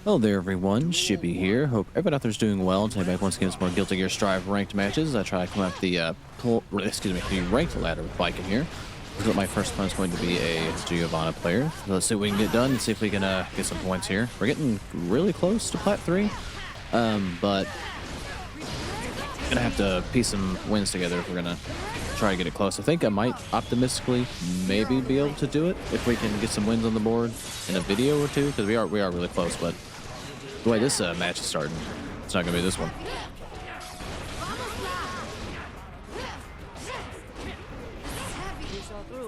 Hello there, everyone. Shippy here. Hope everyone out there's doing well. Today, back once again, some more Guilty Gear Strive ranked matches. I try to come up the the ranked ladder with Baiken here. This is what my first one is going to be a Giovanna player. So let's see what we can get done and see if we can get some points here. We're getting really close to Plat 3, but gonna have to piece some wins together if we're gonna try to get it close. I think I might optimistically maybe be able to do it if we can get some wins on the board in a video or two, because we are really close. But the way this match is starting, it's not gonna be this one.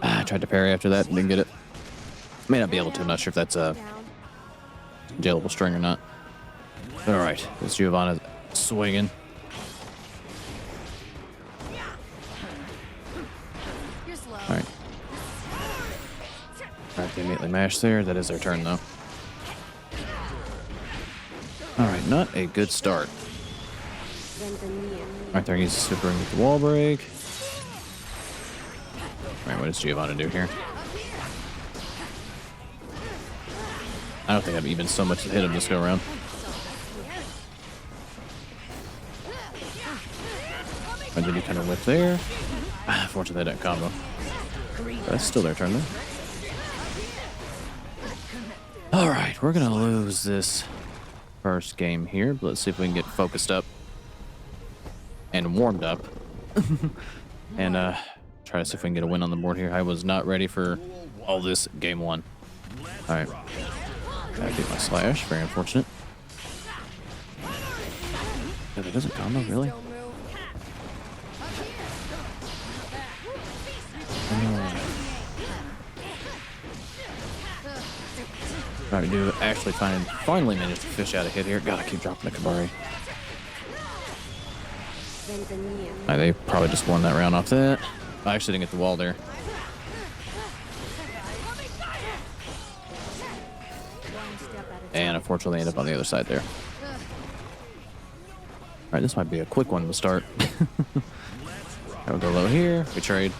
I tried to parry after that, didn't get it. May not be able to. I'm not sure if that's a jailable string or not. All right, this Giovanna swinging. All right. All right, they immediately mash there. That is their turn, though. All right, not a good start. All right, there he's super in with the wall break. All right, what does Giovanna do here? I don't think I've even so much to hit him this go around. And did he kind of whip there? Fortunately, that combo. That's still their turn, though. All right, we're gonna lose this first game here, but let's see if we can get focused up and warmed up, and try to see if we can get a win on the board here. I was not ready for all this game one. All right, gotta get my slash. Very unfortunate. If it doesn't combo, really? Alright, we do actually finally managed to fish out a hit here. Gotta keep dropping the Kabari. Alright, they probably just won that round off that. I actually didn't get the wall there. And unfortunately ended up on the other side there. Alright, this might be a quick one to start. I'll go low here. We trade.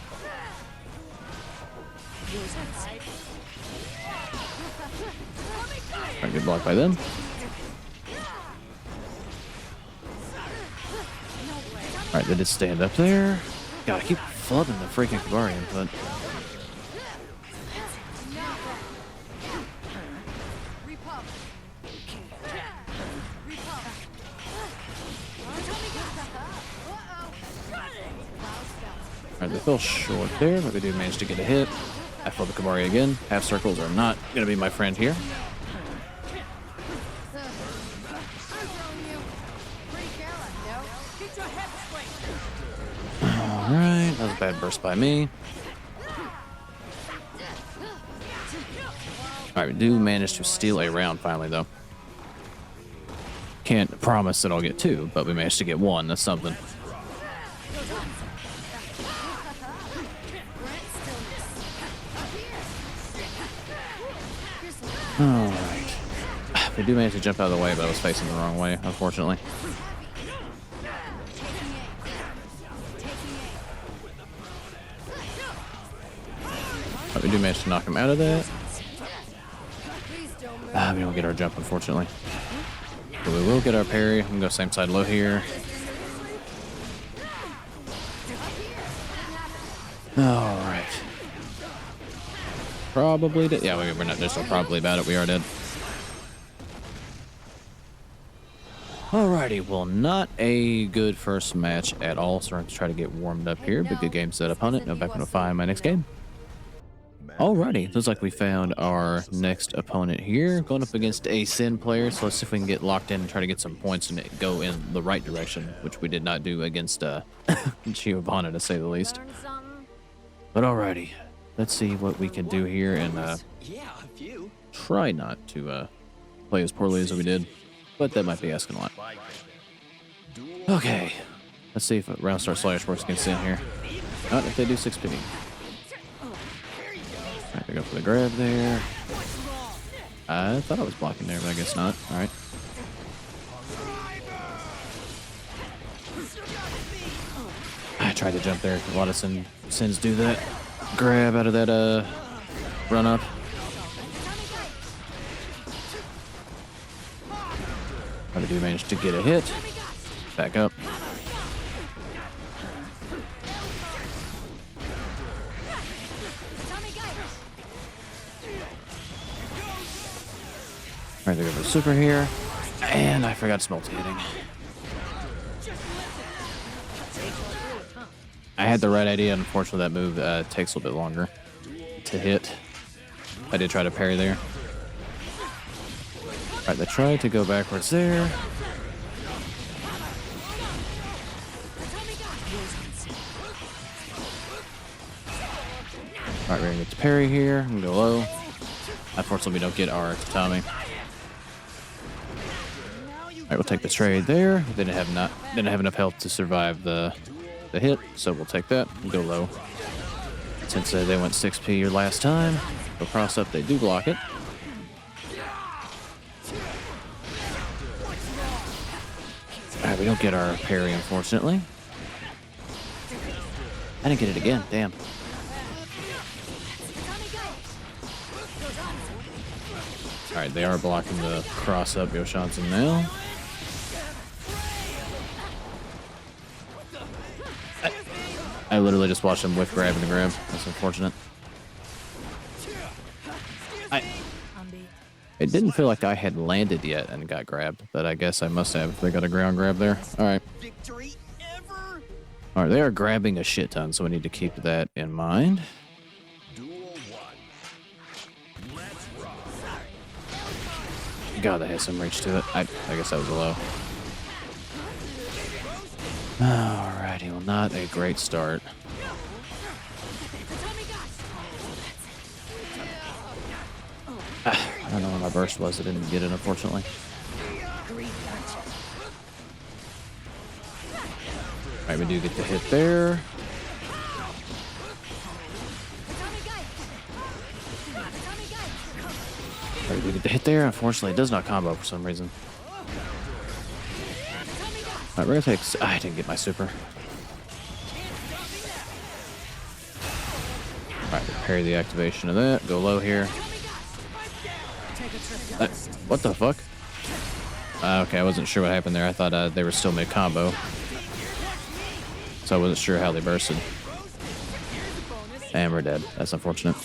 Alright, get blocked by them. Alright, they did stand up there. Gotta keep flubbing the freaking Kabari input. Alright, they fell short there, but we do manage to get a hit. I flub the Kabari again. Half circles are not gonna be my friend here. Alright, that was a bad burst by me. Alright, we do manage to steal a round finally, though. Can't promise that I'll get two, but we managed to get one. That's something. Alright. We do manage to jump out of the way, but I was facing the wrong way, unfortunately. But we do manage to knock him out of that. We don't get our jump, unfortunately. But we will get our parry. I'm going to go same side low here. Alright. Probably dead. Yeah, we're not just so probably about it. We are dead. Alrighty, well, not a good first match at all. So we're going to try to get warmed up here. But good game set opponent. No, back when I find my next game. Alrighty, looks like we found our next opponent here, going up against a Sin player. So let's see if we can get locked in and try to get some points and go in the right direction, which we did not do against Giovanna, to say the least. But alrighty, let's see what we can do here and try not to play as poorly as we did, but that might be asking a lot. Okay, let's see if a round start slash works against Sin here. Not if they do 6P. Alright, they go for the grab there. I thought I was blocking there, but I guess not. Alright. I tried to jump there. A lot of Sins do that. Grab out of that run up. I do manage to get a hit. Back up. Alright, they go for super here. And I forgot Smelt hitting. I had the right idea. Unfortunately, that move takes a little bit longer to hit. I did try to parry there. Alright, they tried to go backwards there. Alright, we're gonna get to parry here and go low. Unfortunately, we don't get our tatami. Alright, we'll take the trade there. Didn't have enough health to survive the hit, so we'll take that and go low. Since they went 6p last time, go cross up, they do block it. Alright, we don't get our parry, unfortunately. I didn't get it again, damn. Alright, they are blocking the cross up Yoshansen now. I literally just watched him whiff grab and grab. That's unfortunate. It didn't feel like I had landed yet and got grabbed, but I guess I must have. They got a ground grab there. Alright. Alright, they are grabbing a shit ton, so we need to keep that in mind. God, that has some reach to it. I guess that was a low. Alrighty, well, not a great start. I don't know where my burst was. I didn't get it, unfortunately. Alright, we do get the hit there. Alright, we get the hit there. Unfortunately, it does not combo for some reason. Alright, we're gonna take... I didn't get my super. Alright, parry the activation of that. Go low here. What the fuck? Okay, I wasn't sure what happened there. I thought they were still mid-combo. So I wasn't sure how they bursted. And we're dead. That's unfortunate.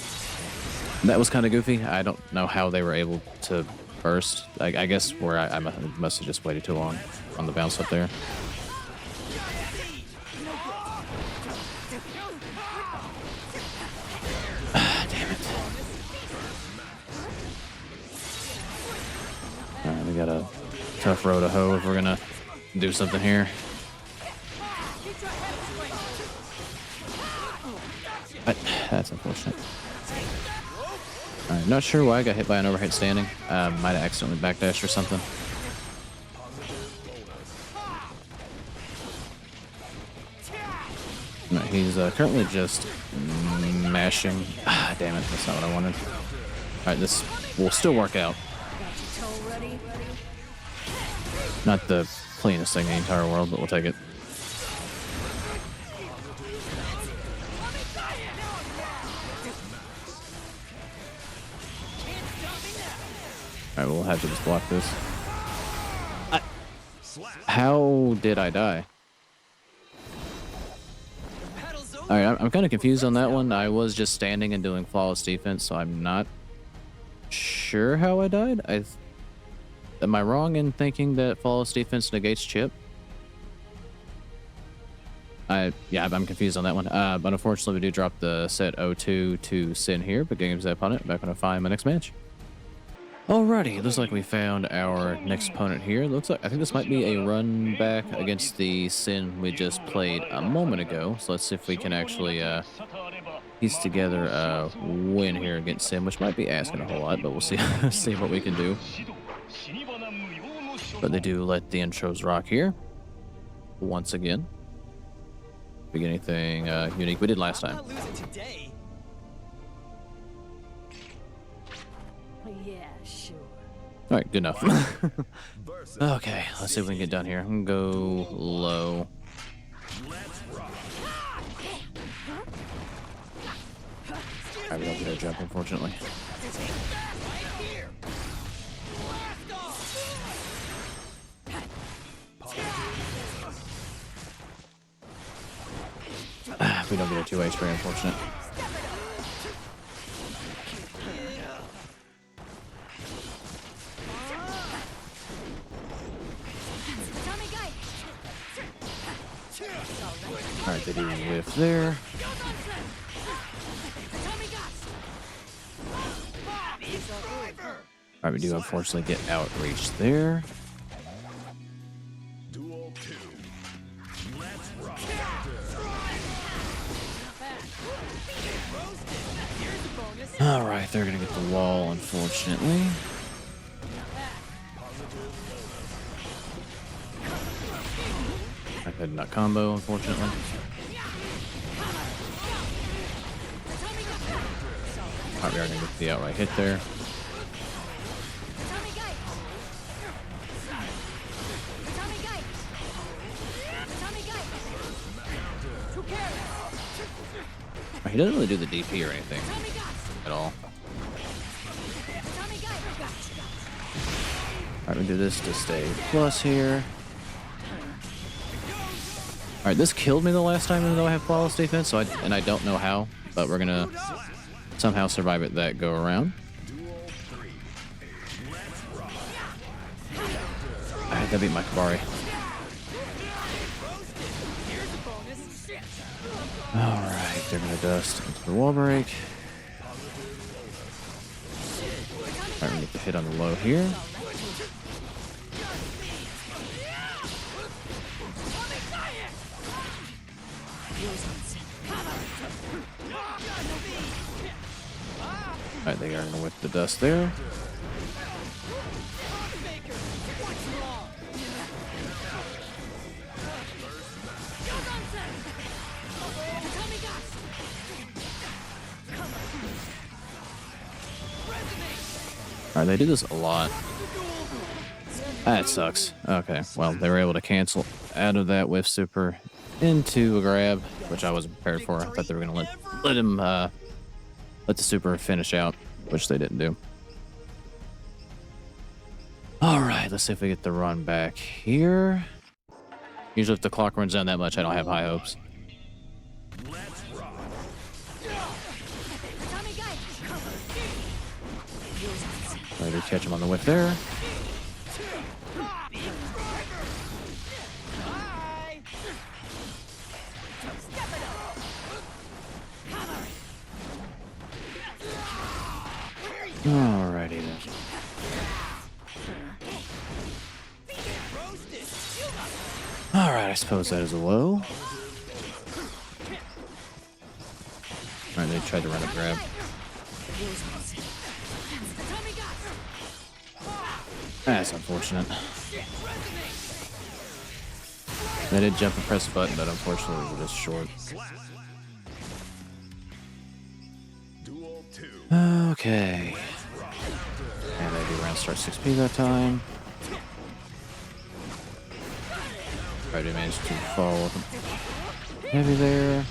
That was kind of goofy. I don't know how they were able to burst. I guess where I must have just waited too long on the bounce up there. Damn it. Alright, we got a tough row to hoe if we're gonna do something here. That's unfortunate. Alright, not sure why I got hit by an overhead standing. Might have accidentally backdashed or something. No, he's currently just mashing. Damn it, that's not what I wanted. Alright, this will still work out. Not the cleanest thing in the entire world, but we'll take it. Alright, we'll have to just block this. How did I die? Alright, I'm kind of confused on that one. I was just standing and doing flawless defense, so I'm not sure how I died. Am I wrong in thinking that flawless defense negates chip? Yeah, I'm confused on that one. But unfortunately, we do drop the set 0-2 to Sin here, but games that opponent. Back on a 5 my next match. Alrighty, looks like we found our next opponent here. Looks like I think this might be a run back against the Sin we just played a moment ago. So let's see if we can actually piece together a win here against Sin, which might be asking a whole lot, but we'll see see what we can do. But they do let the intros rock here once again. Big anything unique we did last time. Alright, good enough. Okay, let's see if we can get done here. I'm gonna go low. Alright, we don't get a jump, unfortunately. We don't get a two-way spray, unfortunate. Alright, they do whiff there. Alright, we do unfortunately get outreach there. Alright, they're gonna get the wall, unfortunately. I could not combo, unfortunately. Alright, we are gonna get the outright hit there. He doesn't really do the DP or anything at all. Alright, we do this to stay plus here. Alright, this killed me the last time even though I have flawless defense, so I don't know how, but we're gonna somehow survive it that go around. I had to beat my Kabari. Alright, they're gonna dust into the wall break. Alright, we get the hit on the low here. Alright, they are gonna whip the dust there. Alright, they do this a lot. That sucks. Okay, well, they were able to cancel out of that whiff super into a grab, which I wasn't prepared for. I thought they were going to let him let the super finish out, which they didn't do. Alright, let's see if we get the run back here. Usually if the clock runs down that much, I don't have high hopes. Try to catch him on the whip there. Alrighty then. Alright, I suppose that is a low. Alright, they tried to run a grab. That's unfortunate. They did jump and press a button, but unfortunately we were just short. Okay. And they do round start 6P that time. Try to manage to fall with heavy there.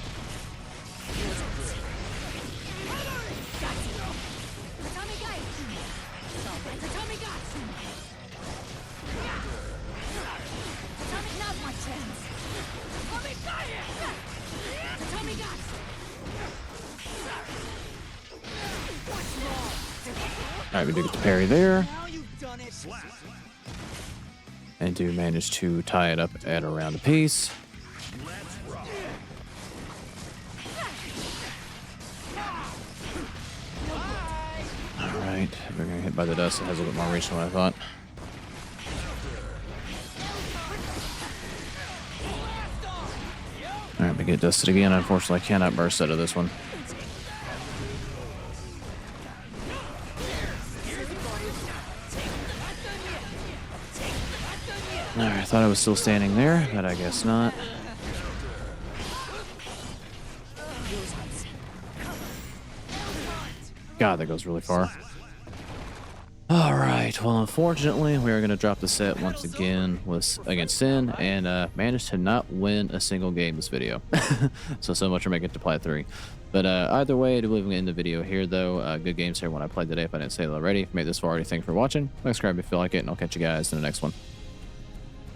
Alright, we do get the parry there. And do manage to tie it up at around a piece. Alright, we're gonna hit by the dust. It has a bit more reach than what I thought. Alright, we get dusted again. Unfortunately, I cannot burst out of this one. Alright, I thought I was still standing there, but I guess not. God, that goes really far. Alright, well, unfortunately, we are going to drop the set once again against Sin, and managed to not win a single game this video. So much for making it to Plat 3. But either way, I do believe I'm going to end the video here, though. Good games here when I played today, if I didn't say it already. If you made this far already, thanks for watching. Subscribe if you feel like it, and I'll catch you guys in the next one.